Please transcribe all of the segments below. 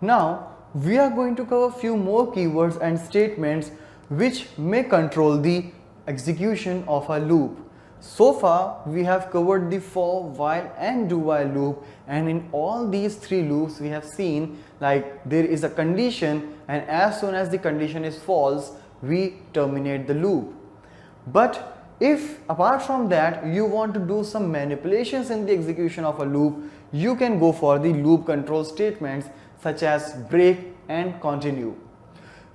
Now we are going to cover few more keywords and statements which may control the execution of a loop. So far we have covered the for, while and do while loop, and in all these three loops we have seen like there is a condition, and as soon as the condition is false we terminate the loop. But if apart from that you want to do some manipulations in the execution of a loop, you can go for the loop control statements such as break and continue.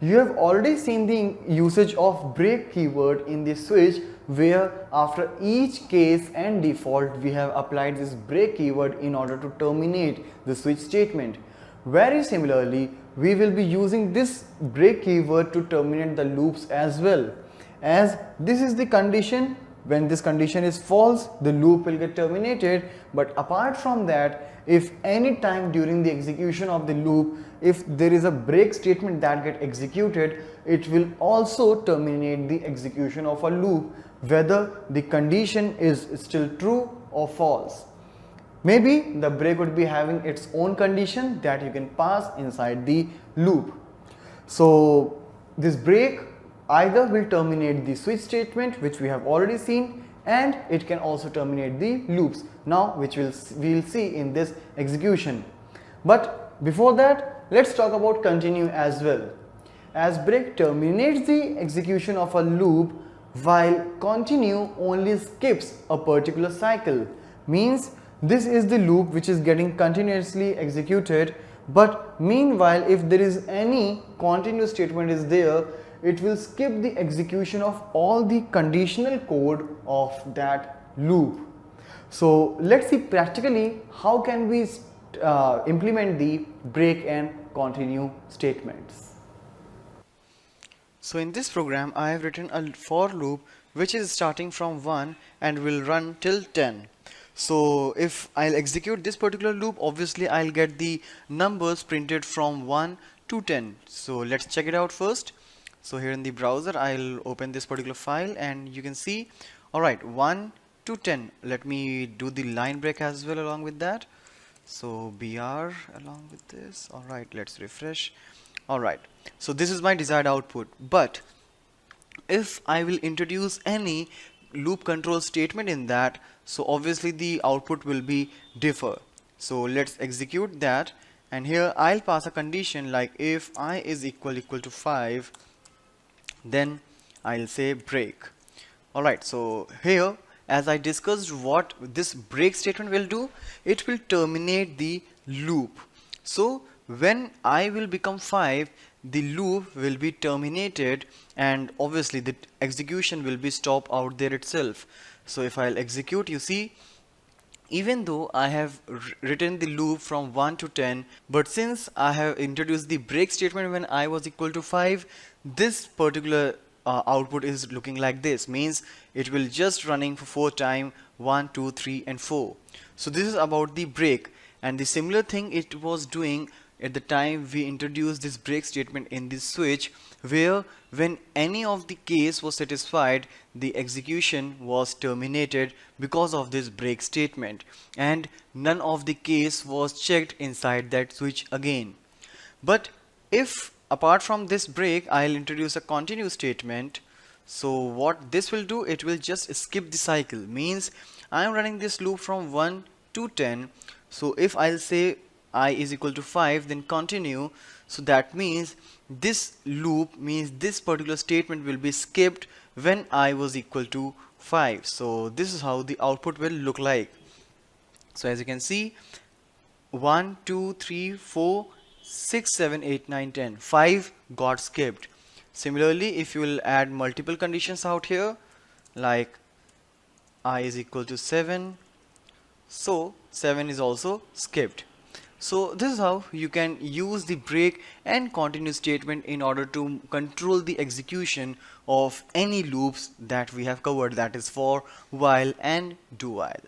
You have already seen the usage of break keyword in the switch, where after each case and default we have applied this break keyword in order to terminate the switch statement. Very similarly, we will be using this break keyword to terminate the loops as well, as this is the condition. When this condition is false, the loop will get terminated. But apart from that, if any time during the execution of the loop, if there is a break statement that get executed, it will also terminate the execution of a loop, whether the condition is still true or false. Maybe the break would be having its own condition that you can pass inside the loop. So this break either will terminate the switch statement, which we have already seen, and it can also terminate the loops now, which we will see in this execution. But before that, let's talk about continue as well, as break terminates the execution of a loop, while continue only skips a particular cycle. Means this is the loop which is getting continuously executed, but meanwhile if there is any continue statement is there, it will skip the execution of all the conditional code of that loop. So let's see practically how can we implement the break and continue statements. So in this program I have written a for loop which is starting from 1 and will run till 10. So if I'll execute this particular loop, obviously I'll get the numbers printed from 1 to 10. So let's check it out first. So here in the browser I'll open this particular file and you can see, alright, 1 to 10. Let me do the line break as well along with that. So br along with this. Alright, let's refresh. Alright, so this is my desired output. But if I will introduce any loop control statement in that, so obviously the output will be differ. So let's execute that, and here I'll pass a condition like if I is equal to 5, then I'll say break. Alright, so here as I discussed what this break statement will do, it will terminate the loop. So when I will become 5, the loop will be terminated and obviously the execution will be stopped out there itself. So if I'll execute, you see, even though I have written the loop from 1 to 10, but since I have introduced the break statement when I was equal to 5, this particular output is looking like this. Means it will just running for 4 times, 1, 2, 3 and 4. So this is about the break, and the similar thing it was doing at the time we introduced this break statement in this switch, where when any of the case was satisfied, the execution was terminated because of this break statement, and none of the case was checked inside that switch again. But if apart from this break I'll introduce a continue statement, so what this will do, it will just skip the cycle. Means I am running this loop from 1 to 10. So if I'll say I is equal to 5, then continue, so that means this loop means this particular statement will be skipped when I was equal to 5. So this is how the output will look like. So as you can see, 1 2 3 4 6 7 8 9 10, 5 got skipped. Similarly, if you will add multiple conditions out here like I is equal to 7, so 7 is also skipped. So this is how you can use the break and continue statement in order to control the execution of any loops that we have covered, that is for, while and do while.